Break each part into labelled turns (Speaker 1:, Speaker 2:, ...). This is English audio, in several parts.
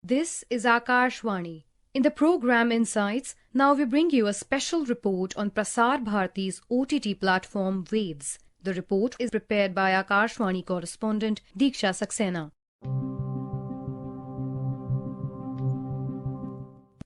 Speaker 1: This is Akashvani. In the program Insights, now we bring you a special report on Prasar Bharati's OTT platform WAVES. The report is prepared by Akashvani Correspondent Deeksha Saksena.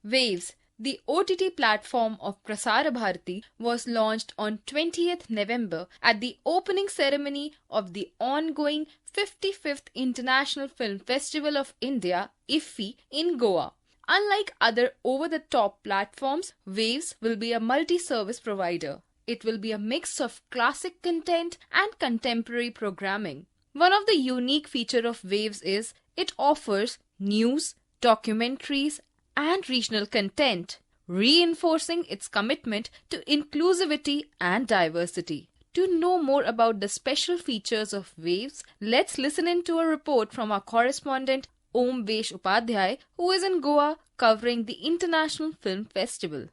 Speaker 2: WAVES, the OTT platform of Prasar Bharati, was launched on 20th November at the opening ceremony of the ongoing 55th International Film Festival of India, IFFI, in Goa. Unlike other over-the-top platforms, WAVES will be a multi-service provider. It will be a mix of classic content and contemporary programming. One of the unique features of WAVES is it offers news, documentaries, and regional content, reinforcing its commitment to inclusivity and diversity. To know more about the special features of WAVES, let's listen into a report from our correspondent Om Vesh Upadhyay, who is in Goa covering the International Film Festival.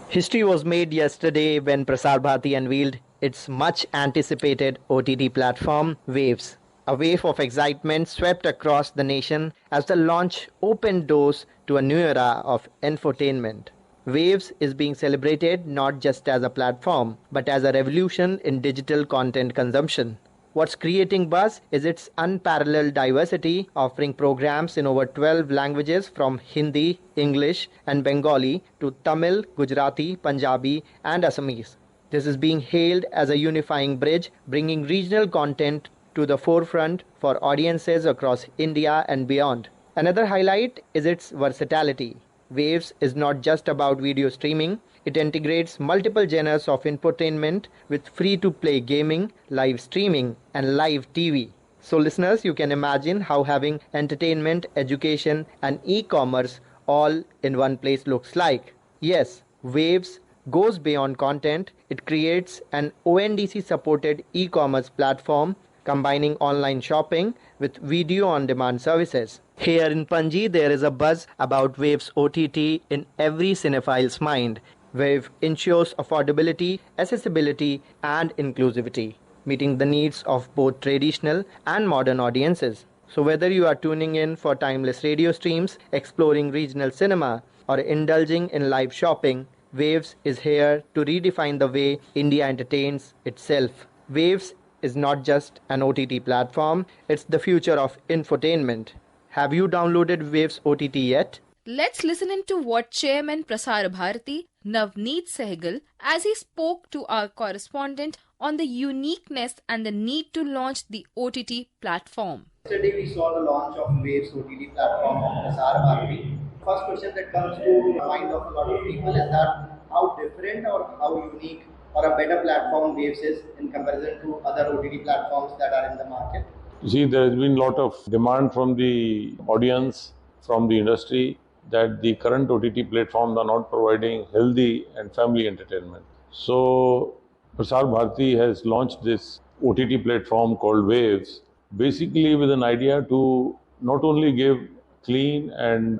Speaker 3: History was made yesterday when Prasar Bharati unveiled its much anticipated OTT platform, WAVES. A wave of excitement swept across the nation as the launch opened doors to a new era of infotainment. WAVES is being celebrated not just as a platform, but as a revolution in digital content consumption. What's creating buzz is its unparalleled diversity, offering programs in over 12 languages from Hindi, English, and Bengali to Tamil, Gujarati, Punjabi, and Assamese. This is being hailed as a unifying bridge, bringing regional content to the forefront for audiences across India and beyond. Another highlight is its versatility. WAVES is not just about video streaming. It integrates multiple genres of infotainment with free-to-play gaming, live streaming, and live TV. So listeners, you can imagine how having entertainment, education, and e-commerce all in one place looks like. Yes, WAVES goes beyond content. It creates an ONDC-supported e-commerce platform combining online shopping with video-on-demand services. Here in Panji, there is a buzz about WAVES OTT in every cinephile's mind. WAVE ensures affordability, accessibility, and inclusivity, meeting the needs of both traditional and modern audiences. So whether you are tuning in for timeless radio streams, exploring regional cinema, or indulging in live shopping, WAVES is here to redefine the way India entertains itself. WAVES is not just an OTT platform, it's the future of infotainment. Have you downloaded WAVES OTT yet?
Speaker 2: Let's listen into what Chairman Prasar Bharati, Navneet Sehgal, as he spoke to our correspondent on the uniqueness and the need to launch the OTT platform.
Speaker 4: Yesterday we saw the launch of WAVES OTT platform of Prasar Bharati. First question that comes to the mind of a lot of people is that how different or how unique or a better platform WAVES is in comparison to other OTT platforms that are in the market?
Speaker 5: You see, there has been a lot of demand from the audience, from the industry, that the current OTT platforms are not providing healthy and family entertainment. So, Prasar Bharati has launched this OTT platform called WAVES, basically with an idea to not only give clean and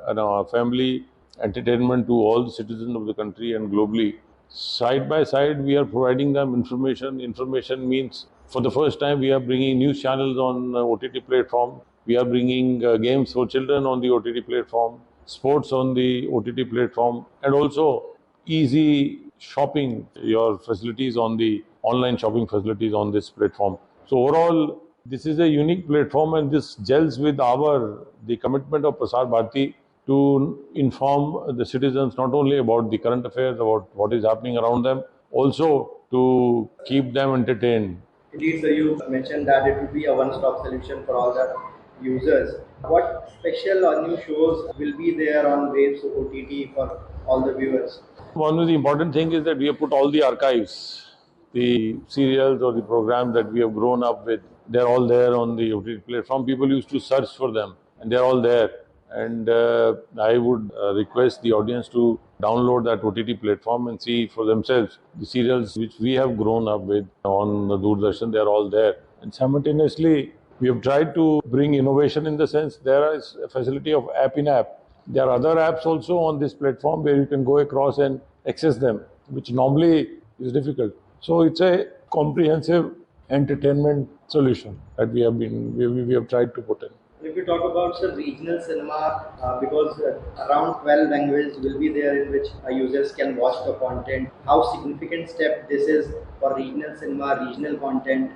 Speaker 5: family entertainment to all the citizens of the country and globally. Side by side, we are providing them information. Information means, for the first time, we are bringing news channels on OTT platform. We are bringing games for children on the OTT platform, sports on the OTT platform, and also easy shopping, your facilities on the online shopping facilities on this platform. So overall, this is a unique platform, and this gels with the commitment of Prasar Bharati to inform the citizens not only about the current affairs, about what is happening around them, also to keep them entertained.
Speaker 4: Indeed, sir, you mentioned that it will be a one-stop solution for all the users. What special or new shows will be there on WAVES OTT for all the viewers?
Speaker 5: One of the important things is that we have put all the archives, the serials or the programs that we have grown up with. They're all there on the OTT platform. People used to search for them, and they're all there. And I would request the audience to download that OTT platform and see for themselves the serials which we have grown up with on the Doordarshan. They're all there. And simultaneously, we have tried to bring innovation in the sense there is a facility of app in app. There are other apps also on this platform where you can go across and access them, which normally is difficult. So it's a comprehensive entertainment solution that we have tried to put in.
Speaker 4: If you talk about the regional cinema, because around 12 languages will be there in which users can watch the content, how significant step this is for regional cinema, regional content?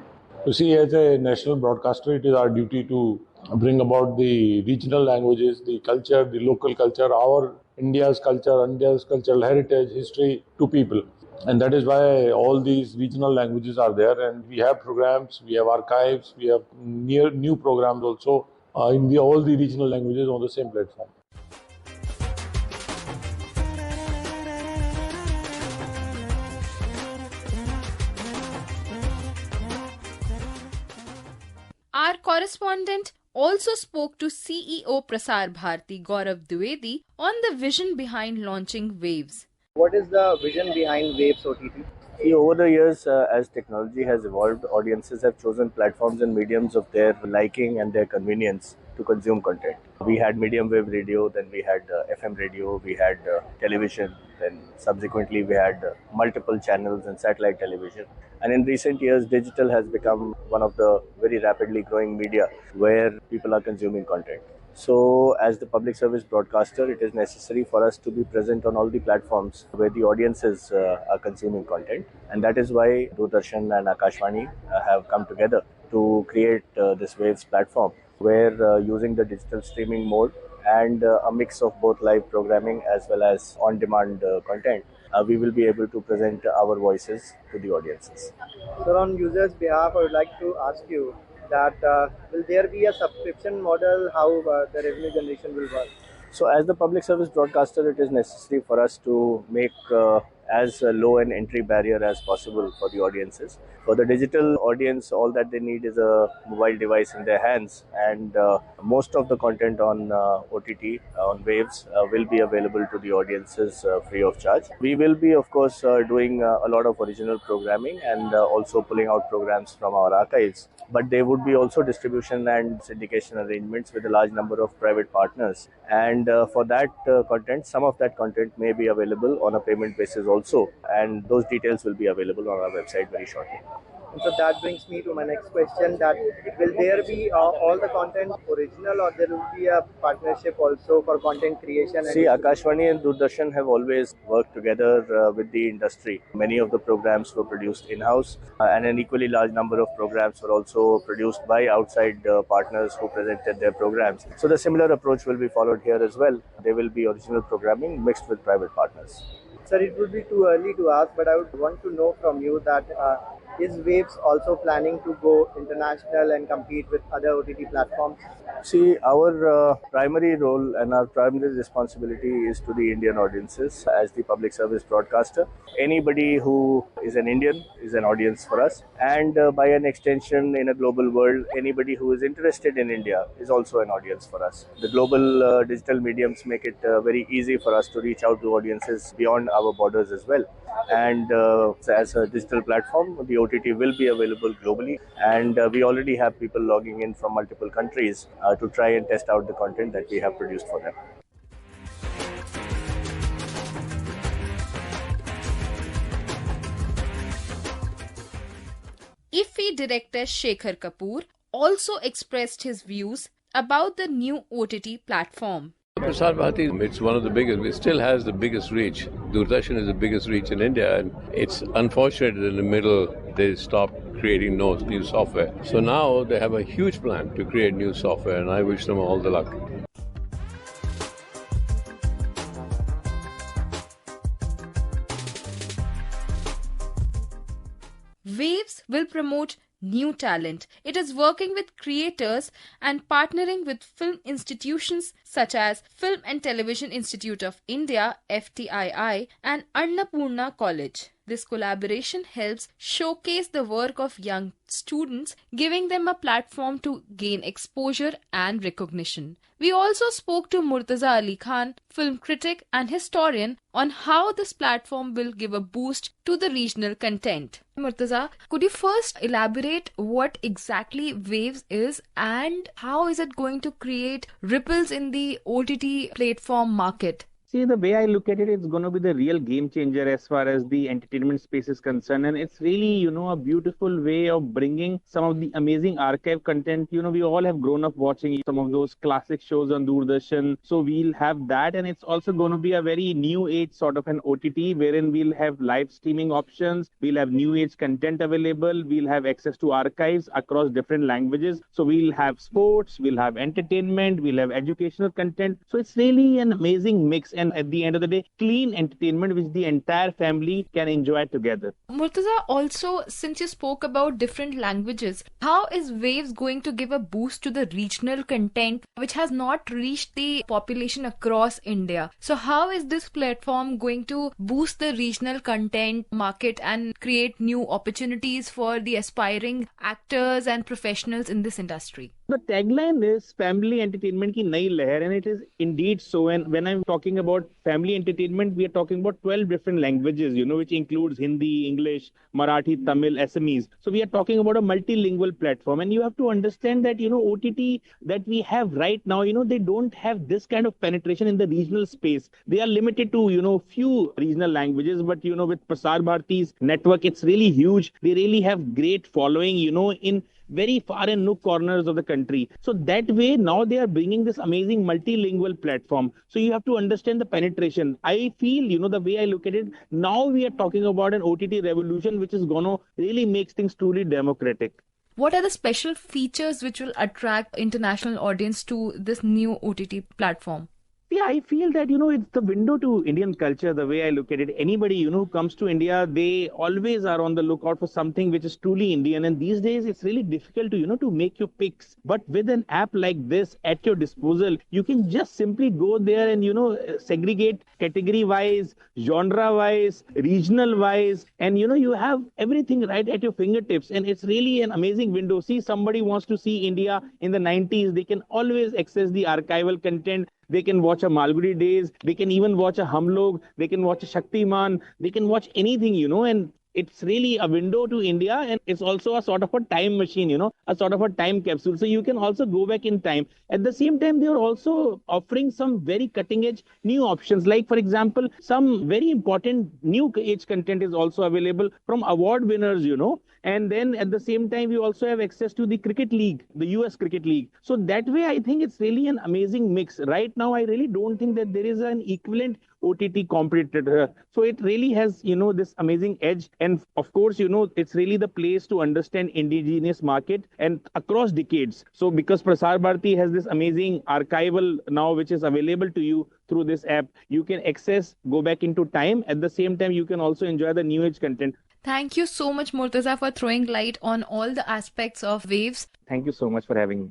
Speaker 5: You see, as a national broadcaster, it is our duty to bring about the regional languages, the culture, the local culture, our India's cultural heritage, history to people. And that is why all these regional languages are there. And we have programs, we have archives, we have new programs also in all the regional languages on the same platform.
Speaker 2: Our correspondent also spoke to CEO Prasar Bharati Gaurav Dwivedi on the vision behind launching Waves.
Speaker 4: What is the vision behind Waves OTT?
Speaker 6: Over the years, as technology has evolved, audiences have chosen platforms and mediums of their liking and their convenience to consume content. We had medium wave radio, then we had FM radio, we had television, then subsequently we had multiple channels and satellite television. And in recent years, digital has become one of the very rapidly growing media where people are consuming content. So, as the public service broadcaster, it is necessary for us to be present on all the platforms where the audiences are consuming content. And that is why Doordarshan and Akashvani have come together to create this Waves platform, where using the digital streaming mode and a mix of both live programming as well as on-demand content, we will be able to present our voices to the audiences.
Speaker 4: So, on users' behalf, I would like to ask you that will there be a subscription model, how the revenue generation will work?
Speaker 6: So as the public service broadcaster, it is necessary for us to make as low an entry barrier as possible for the audiences. For the digital audience, all that they need is a mobile device in their hands, and most of the content on OTT, on Waves, will be available to the audiences free of charge. We will be, of course, doing a lot of original programming and also pulling out programs from our archives. But there would be also distribution and syndication arrangements with a large number of private partners. And for that content, some of that content may be available on a payment basis also. And those details will be available on our website very shortly.
Speaker 4: And so that brings me to my next question, that will there be all the content original, or there will be a partnership also for content creation?
Speaker 6: See, Akashvani and Doordarshan have always worked together with the industry. Many of the programs were produced in-house, and an equally large number of programs were also produced by outside partners who presented their programs. So the similar approach will be followed here as well. There will be original programming mixed with private partners.
Speaker 4: Sir, it would be too early to ask, but I would want to know from you that is Waves also planning to go international and compete with other OTT platforms?
Speaker 6: See, our primary role and our primary responsibility is to the Indian audiences as the public service broadcaster. Anybody who is an Indian is an audience for us, and by an extension in a global world, anybody who is interested in India is also an audience for us. The global digital mediums make it very easy for us to reach out to audiences beyond our borders as well. And as a digital platform, the OTT will be available globally, and we already have people logging in from multiple countries to try and test out the content that we have produced for them.
Speaker 2: IFFI director Shekhar Kapoor also expressed his views about the new OTT platform.
Speaker 7: Prasar Bharati, it's one of the biggest, it still has the biggest reach. Doordarshan is the biggest reach in India, and it's unfortunate that in the middle they stopped creating new software. So now they have a huge plan to create new software, and I wish them all the luck.
Speaker 2: Waves will promote new talent. It is working with creators and partnering with film institutions such as Film and Television Institute of India, FTII, and Annapurna College. This collaboration helps showcase the work of young students, giving them a platform to gain exposure and recognition. We also spoke to Murtaza Ali Khan, film critic and historian, on how this platform will give a boost to the regional content. Murtaza, could you first elaborate what exactly Waves is and how is it going to create ripples in the OTT platform market?
Speaker 8: See, the way I look at it, it's going to be the real game changer as far as the entertainment space is concerned. And it's really, a beautiful way of bringing some of the amazing archive content. We all have grown up watching some of those classic shows on Doordarshan. So we'll have that. And it's also going to be a very new age sort of an OTT wherein we'll have live streaming options. We'll have new age content available. We'll have access to archives across different languages. So we'll have sports, we'll have entertainment, we'll have educational content. So it's really an amazing mix. And at the end of the day, clean entertainment which the entire family can enjoy together.
Speaker 2: Murtaza, also, since you spoke about different languages, how is Waves going to give a boost to the regional content which has not reached the population across India? So how is this platform going to boost the regional content market and create new opportunities for the aspiring actors and professionals in this industry?
Speaker 8: The tagline is family entertainment ki nayi leher, and it is indeed so. And when I'm talking about family entertainment, we are talking about 12 different languages, which includes Hindi, English, Marathi, Tamil, Assamese. So we are talking about a multilingual platform. And you have to understand that, OTT that we have right now, they don't have this kind of penetration in the regional space. They are limited to, few regional languages. But, with Prasar Bharati's network, it's really huge. They really have great following, in very far and nook corners of the country. So that way, now they are bringing this amazing multilingual platform. So you have to understand the penetration. I feel, the way I look at it, now we are talking about an OTT revolution, which is going to really make things truly democratic.
Speaker 2: What are the special features which will attract international audience to this new OTT platform?
Speaker 8: Yeah, I feel that, it's the window to Indian culture, the way I look at it. Anybody, who comes to India, they always are on the lookout for something which is truly Indian. And these days, it's really difficult to, to make your picks. But with an app like this at your disposal, you can just simply go there and, segregate category-wise, genre-wise, regional-wise. And, you have everything right at your fingertips. And it's really an amazing window. See, somebody wants to see India in the 90s. They can always access the archival content. They can watch a Malgudi Days. They can even watch a Hum Log. They can watch a Shaktiman. They can watch anything, and it's really a window to India, and it's also a sort of a time machine, a sort of a time capsule. So you can also go back in time. At the same time, they are also offering some very cutting edge new options. Like, for example, some very important new age content is also available from award winners, And then at the same time, you also have access to the cricket league, the US cricket league. So that way, I think it's really an amazing mix. Right now, I really don't think that there is an equivalent OTT competitor. So it really has, this amazing edge. And of course, it's really the place to understand indigenous market and across decades. So because Prasar Bharati has this amazing archival now, which is available to you through this app, you can access, go back into time. At the same time, you can also enjoy the new age content.
Speaker 2: Thank you so much, Murtaza, for throwing light on all the aspects of Waves.
Speaker 8: Thank you so much for having me.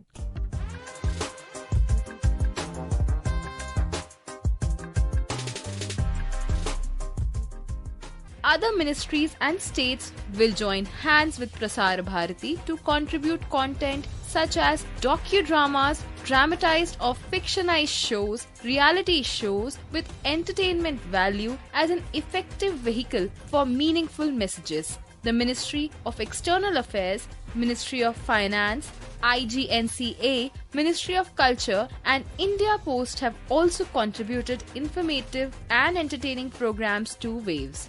Speaker 2: Other ministries and states will join hands with Prasar Bharati to contribute content such as docudramas, dramatized or fictionized shows, reality shows with entertainment value as an effective vehicle for meaningful messages. The Ministry of External Affairs, Ministry of Finance, IGNCA, Ministry of Culture and India Post have also contributed informative and entertaining programs to Waves.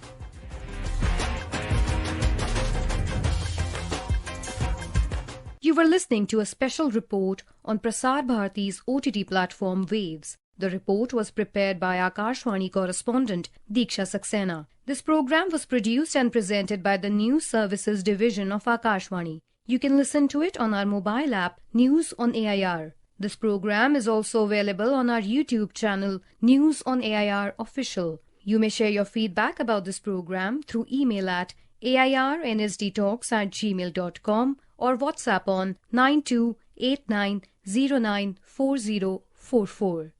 Speaker 1: You were listening to a special report on Prasar Bharati's OTT platform Waves. The report was prepared by Akashvani correspondent Deeksha Saksena. This program was produced and presented by the News Services Division of Akashvani. You can listen to it on our mobile app News on AIR. This program is also available on our YouTube channel News on AIR Official. You may share your feedback about this program through email at airnsdtalks@gmail.com or WhatsApp on 9289094044.